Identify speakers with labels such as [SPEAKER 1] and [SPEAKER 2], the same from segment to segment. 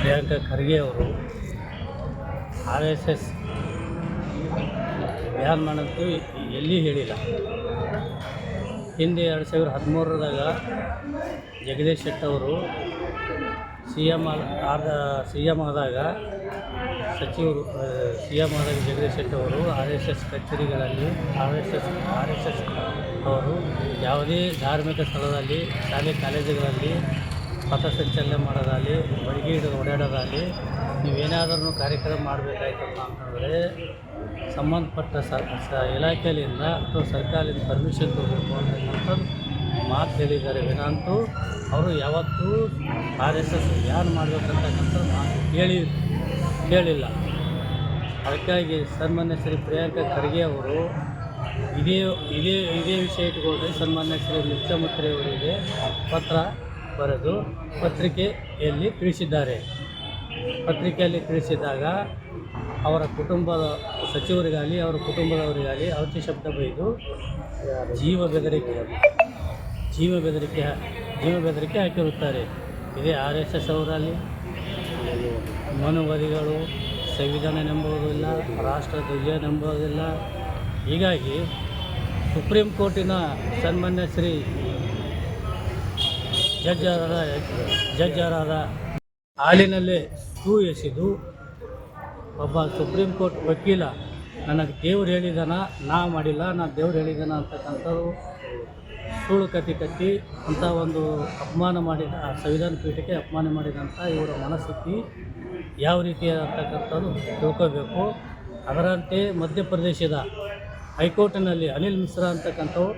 [SPEAKER 1] ಪ್ರಿಯಾಂಕಾ ಖರ್ಗೆ ಅವರು RSS ban ಮಾಡೋದು ಎಲ್ಲಿ ಹೇಳಿಲ್ಲ. ಹಿಂದೆ 2013 ಜಗದೀಶ್ ಶೆಟ್ಟರ್ ಅವರು CM ಆದಾಗ ಸಚಿವರು CM ಆದಾಗ ಜಗದೀಶ್ ಶೆಟ್ಟರ್ ಅವರು RSS ಕಚೇರಿಗಳಲ್ಲಿ RSS ಅವರು ಯಾವುದೇ ಧಾರ್ಮಿಕ ಸ್ಥಳದಲ್ಲಿ ಶಾಲೆ ಕಾಲೇಜುಗಳಲ್ಲಿ ಪಥಸಂಚಲನೆ ಮಾಡೋದಾಗಲಿ, ಬಡಿಗೆ ಹಿಡಿದು ಓಡಾಡೋದಾಗಲಿ, ನೀವೇನಾದರೂ ಕಾರ್ಯಕ್ರಮ ಮಾಡಬೇಕಾಯ್ತಪ್ಪ ಅಂತಂದರೆ ಸಂಬಂಧಪಟ್ಟ ಇಲಾಖೆಯಿಂದ ಅಥವಾ ಸರ್ಕಾರದಿಂದ ಪರ್ಮಿಷನ್ ತೊಗೋಬೇಕು ಅಂತಕ್ಕಂಥದ್ದು ಮಾತು ಹೇಳಿದ್ದಾರೆ ವಿನಾಂತೂ ಅವರು ಯಾವತ್ತೂ RSS ಬ್ಯಾನ್ ಮಾಡಬೇಕಂತಕ್ಕಂಥದ್ದು ಮಾತು ಕೇಳಿಲ್ಲ. ಅದಕ್ಕಾಗಿ ಸನ್ಮಾನ್ಯ ಶ್ರೀ ಪ್ರಿಯಾಂಕಾ ಖರ್ಗೆ ಅವರು ಇದೇ ವಿಷಯ ಇಟ್ಕೊಂಡು ಸನ್ಮಾನ್ಯ ಶ್ರೀ ಮುಖ್ಯಮಂತ್ರಿಯವರಿಗೆ ಪತ್ರ ಬರೆದು ಪತ್ರಿಕೆಯಲ್ಲಿ ತಿಳಿಸಿದ್ದಾರೆ. ಪತ್ರಿಕೆಯಲ್ಲಿ ತಿಳಿಸಿದಾಗ ಅವರ ಕುಟುಂಬದ ಸಚಿವರಿಗಾಗಲಿ ಅವರ ಕುಟುಂಬದವರಿಗಾಗಲಿ ಔಚಿ ಶಬ್ದ ಬೈದು ಜೀವ ಬೆದರಿಕೆ ಹಾಕಿರುತ್ತಾರೆ. ಇದೇ RSS ಅವರಲ್ಲಿ ಮನುವಾದಿಗಳು ಸಂವಿಧಾನ ನಂಬುವುದಿಲ್ಲ, ರಾಷ್ಟ್ರ ಧ್ವಜ ನಂಬುವುದಿಲ್ಲ. ಹೀಗಾಗಿ ಸುಪ್ರೀಂ ಕೋರ್ಟಿನ ಸನ್ಮಾನ್ಯ ಶ್ರೀ ಜಡ್ಜರಾದ ಹಾಲಿನಲ್ಲೇ ಶೂ ಎಸೆದು ಒಬ್ಬ ಸುಪ್ರೀಂ ಕೋರ್ಟ್ ವಕೀಲ ನನಗೆ ದೇವ್ರು ಹೇಳಿದಾನ, ನಾ ಮಾಡಿಲ್ಲ, ನಾನು ದೇವ್ರು ಹೇಳಿದಾನ ಅಂತಕ್ಕಂಥದ್ದು ಸುಳ್ಳು ಕಟ್ಟಿ ಅಂಥ ಒಂದು ಅಪಮಾನ ಮಾಡಿದ ಸಂವಿಧಾನ ಪೀಠಕ್ಕೆ ಅಪಮಾನ ಮಾಡಿದಂಥ ಇವರ ಮನಸ್ಥಿತಿ ಯಾವ ರೀತಿಯಾದಂತಕ್ಕಂಥದ್ದು ತಿಳ್ಕೋಬೇಕು. ಅದರಂತೆ ಮಧ್ಯಪ್ರದೇಶದ ಹೈಕೋರ್ಟಿನಲ್ಲಿ ಅನಿಲ್ ಮಿಶ್ರಾ ಅಂತಕ್ಕಂಥವು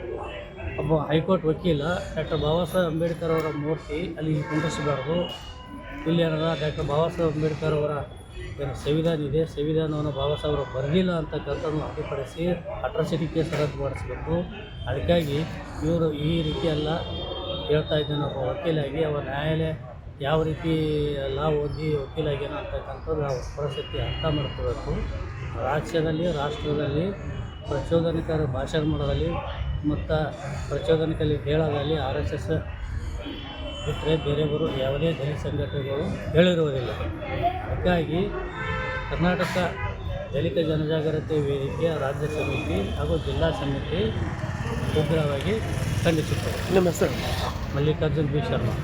[SPEAKER 1] ಒಬ್ಬ ಹೈಕೋರ್ಟ್ ವಕೀಲ ಡಾಕ್ಟರ್ ಬಾಬಾ ಸಾಹೇಬ್ ಅಂಬೇಡ್ಕರ್ ಅವರ ಮೂರ್ತಿ ಅಲ್ಲಿ ಕುಂಡಿಸಬಾರ್ದು, ಇಲ್ಲಿ ಡಾಕ್ಟರ್ ಬಾಬಾ ಸಾಹೇಬ್ ಅಂಬೇಡ್ಕರ್ ಅವರ ಏನು ಸಂವಿಧಾನ ಇದೆ, ಸಂವಿಧಾನವನ್ನು ಬಾಬಾ ಸಾಹೇಬರು ಬರಲಿಲ್ಲ ಅಂತಕ್ಕಂಥದ್ದು ಅಡ್ಡಿಪಡಿಸಿ ಅಟ್ರಾಸಿಟಿ ಕೇಸ್ ರದ್ದು ಮಾಡಿಸ್ಬೇಕು. ಅದಕ್ಕಾಗಿ ಇವರು ಈ ರೀತಿ ಎಲ್ಲ ಹೇಳ್ತಾ ಇದ್ದೇನೆ. ಒಬ್ಬ ವಕೀಲಾಗಿ ಅವರ ನ್ಯಾಯಾಲಯ ಯಾವ ರೀತಿ ಲಾ ಓದಿ ವಕೀಲಾಗೇನೋ ಅಂತಕ್ಕಂಥದ್ದು ನಾವು ಪರಿಸ್ಥಿತಿ ಅರ್ಥ ಮಾಡ್ಕೋಬೇಕು. ರಾಷ್ಟ್ರದಲ್ಲಿ ಪ್ರಚೋದನಕಾರ ಭಾಷಣ ಮಾಡೋದಲ್ಲಿ ಮತ್ತು ಪ್ರಚೋದನಕಾರಿ ಹೇಳೋದಲ್ಲಿ RSS ಬಿಟ್ಟರೆ ಬೇರೆಯವರು ಯಾವುದೇ ದಲಿತ ಸಂಘಟನೆಗಳು ಹೇಳಿರುವುದಿಲ್ಲ. ಅದಕ್ಕಾಗಿ ಕರ್ನಾಟಕ ದಲಿತ ಜನಜಾಗೃತಿ ವೇದಿಕೆಯ ರಾಜ್ಯ ಸಮಿತಿ ಹಾಗೂ ಜಿಲ್ಲಾ ಸಮಿತಿ ಉಗ್ರವಾಗಿ ಖಂಡಿಸುತ್ತದೆ.
[SPEAKER 2] ನಿಮ್ಮ ಹೆಸರು?
[SPEAKER 1] ಮಲ್ಲಿಕಾರ್ಜುನ್ B. ಶರ್ಮಾ.